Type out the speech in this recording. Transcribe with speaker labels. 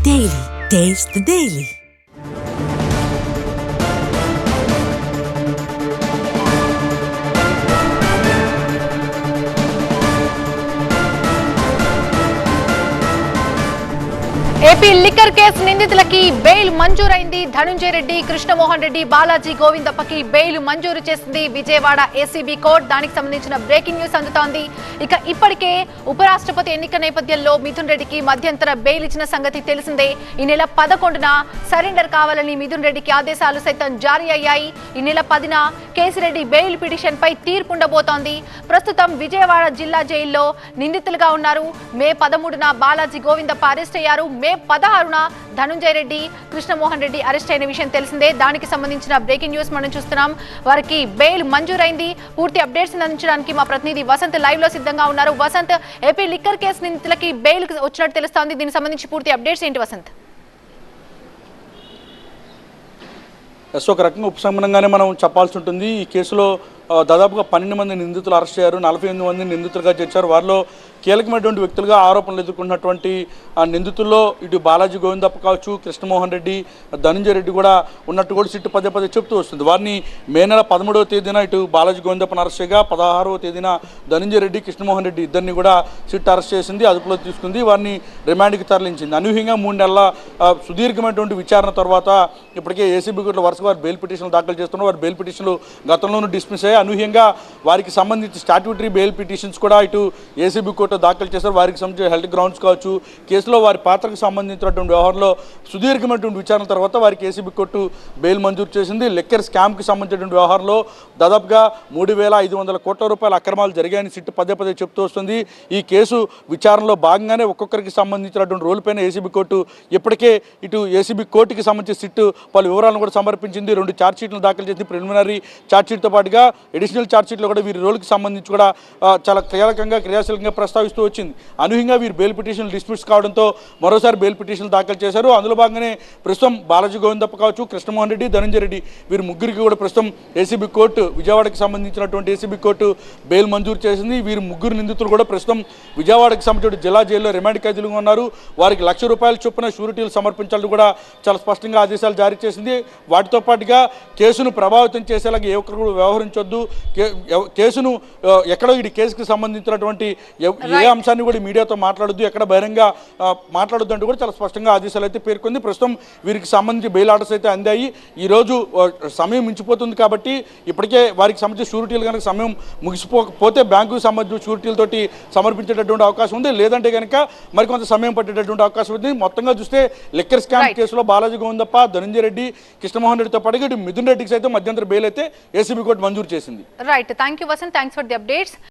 Speaker 1: Daily. Taste the Daily.
Speaker 2: AP liquor case నిందితులకి bail మంజూరైంది. ధనుంజయ రెడ్డి, కృష్ణమోహన్ రెడ్డి, బాలాజీ గోవిందప్పకి బెయిల్ మంజూరు చేసింది విజయవాడ ఏసీబీ కోర్టు. దానికి సంబంధించిన బ్రేకింగ్ న్యూస్ అందుతోంది. ఇప్పటికే ఉపరాష్ట్రపతి ఎన్నిక నేపథ్యంలో మిథున్ రెడ్డికి మధ్యంతర బెయిల్ ఇచ్చిన సంగతి తెలిసిందే. ఈ నెల 11న సరెండర్ కావాలని మిథున్ రెడ్డికి ఆదేశాలు సైతం జారీ అయ్యాయి. ఈ నెల 10న కేసిరెడ్డి బెయిల్ పిటిషన్ పై తీర్పు ఉండబోతోంది. ప్రస్తుతం విజయవాడ జిల్లా జైల్లో నిందితులుగా ఉన్నారు. మే 13న బాలాజీ గోవిందప్ప అరెస్ట్ అయ్యారు. మే 16న ధనుంజయ రెడ్డి, కృష్ణమోహన్ రెడ్డి అరెస్ట్ అయిన విషయం తెలిసిందే. దానికి సంబంధించిన బ్రేకింగ్ న్యూస్ మనం చూస్తున్నాం. వారికి బెయిల్ మంజూరైంది. పూర్తి అప్డేట్స్ అందించడానికి మా ప్రతినిధి వసంత్ లైవ్ లో సిద్ధంగా ఉన్నారు. వసంత్, ఏపీ లిక్కర్ కేసు నిందితులకి బెయిల్ వచ్చినట్టు తెలుస్తోంది. దీనికి సంబంధించి పూర్తి అప్డేట్స్ ఏంటి వసంత్?
Speaker 3: ఒక రకంగా ఉపశమనంగానే మనం చెప్పాల్సి ఉంటుంది. ఈ కేసులో దాదాపుగా 12 మంది నిందితులు అరెస్ట్ అయ్యారు. 48 మంది నిందితులుగా చేర్చారు. వారిలో కీలకమైనటువంటి వ్యక్తులుగా ఆరోపణలు ఎదుర్కొన్నటువంటి నిందితుల్లో ఇటు బాలాజీ గోవిందప్ప కావచ్చు, కృష్ణమోహన్ రెడ్డి, ధనుంజయ రెడ్డి కూడా ఉన్నట్టు కూడా సిట్టు పదే చెప్తూ వస్తుంది. వారిని మే నెల 13వ తేదీన ఇటు బాలాజీ గోవిందప్పను అరెస్ట్ చేయగా 16వ తేదీన ధనుంజయ రెడ్డి, కృష్ణమోహన్ రెడ్డి ఇద్దరిని కూడా సిట్ అరెస్ట్ చేసింది, అదుపులో తీసుకుంది, వారిని రిమాండ్కి తరలించింది. అనూహ్యంగా 3 నెలల సుదీర్ఘమైనటువంటి విచారణ తర్వాత ఇప్పటికే ఏసీబీ కోర్టులో వరుసగా వారు బెయిల్ పిటిషన్లు దాఖలు చేస్తున్నారు. వారి బెయిల్ పిటిషన్లు గతంలోనూ డిస్మిస్ అయ్యాయి. అనూహ్యంగా వారికి సంబంధించి స్టాట్యూటరీ బెయిల్ పిటిషన్స్ కూడా ఇటు ఏసీబీ కోర్టు దాఖలు చేశారు. వారికి సంబంధించిన హెల్త్ గ్రౌండ్స్ కావచ్చు, కేసులో వారి పాత్రకు సంబంధించినటువంటి వ్యవహారంలో సుదీర్ఘమైనటువంటి విచారణ తర్వాత వారికి ఏసీబీ కోర్టు బెయిల్ మంజూరు చేసింది. లిక్కర్ స్కామ్కి సంబంధించినటువంటి వ్యవహారంలో దాదాపుగా 3,500 కోట్ల రూపాయల అక్రమాలు జరిగాయని సిట్టు పదే చెప్తూ వస్తుంది. ఈ కేసు విచారణలో భాగంగానే ఒక్కొక్కరికి సంబంధించినటువంటి రోల్ పైన ఏసీబీ కోర్టు ఇప్పటికే ఇటు ఏసీబీ కోర్టుకి సంబంధించి సిట్టు పలు వివరాలను కూడా సమర్పించింది. 2 ఛార్జ్షీట్లను దాఖలు చేసింది. ప్రిలిమినరీ ఛార్జ్షీట్తో పాటుగా ఎడిషనల్ ఛార్జ్షీట్లో కూడా వీరి రోల్కి సంబంధించి కూడా చాలా క్రియాశీలకంగా ప్రస్తావిస్తూ వచ్చింది. అనూహ్యంగా వీరు బెయిల్ పిటిషన్లు డిస్మిస్ కావడంతో మరోసారి బెయిల్ పిటిషన్లు దాఖలు చేశారు. అందులో భాగంగానే ప్రస్తుతం బాలాజీ గోవిందప్ప కావచ్చు, కృష్ణమోహన్ రెడ్డి, ధనుంజయ రెడ్డి వీరి ముగ్గురికి కూడా ప్రస్తుతం ఏసీబీ కోర్టు, విజయవాడకి సంబంధించినటువంటి ఏసీబీ కోర్టు బెయిల్ మంజూరు చేసింది. వీరి ముగ్గురు నిందితులు కూడా ప్రస్తుతం విజయవాడకి సంబంధించిన జిల్లా జైల్లో రిమాండ్ ఖైదీలుగా ఉన్నారు. వారికి ₹1,00,000 చొప్పున షూరిటీలు సమర్పించాలని కూడా చాలా స్పష్టంగా ఆదేశాలు జారీ చేసింది. వాటితో పాటుగా కేసును ప్రభావితం చేసేలాగా ఏ ఒక్కరు కూడా వ్యవహరించొద్దు, కేసును ఎక్కడో ఈ కేసుకి సంబంధించినటువంటి ఏ అంశాన్ని కూడా మీడియాతో మాట్లాడొద్దు, ఎక్కడ బహిరంగ మాట్లాడొద్దు అంటూ కూడా చాలా స్పష్టంగా ఆదేశాలు అయితే పేర్కొంది. ప్రస్తుతం వీరికి సంబంధించి బెయిల్ ఆర్డర్స్ అయితే అందాయి. ఈరోజు సమయం మించిపోతుంది కాబట్టి ఇప్పటికే వారికి సంబంధించి షూరిటీలు కనుక సమయం ముగిసిపోతే బ్యాంకుకు సంబంధించిన షూరిటీలతోటి సమర్పించేటటువంటి అవకాశం ఉంది. లేదంటే కనుక మరికొంత సమయం పట్టేటటువంటి అవకాశం ఉంది. మొత్తంగా చూస్తే లిక్కర్ స్కామ్ కేసులో బాలాజీ గోవిందప్ప, ధనుంజయ రెడ్డి, కృష్ణమోహన్ రెడ్డితో పాటుగా ఇటు మిథున్ రెడ్డికి సైతం మధ్యంతర బెయిల్ అయితే ఏసీబీ కోర్టు మంజూరు చేసింది.
Speaker 2: Right, thank you Vasanth, thanks for the updates.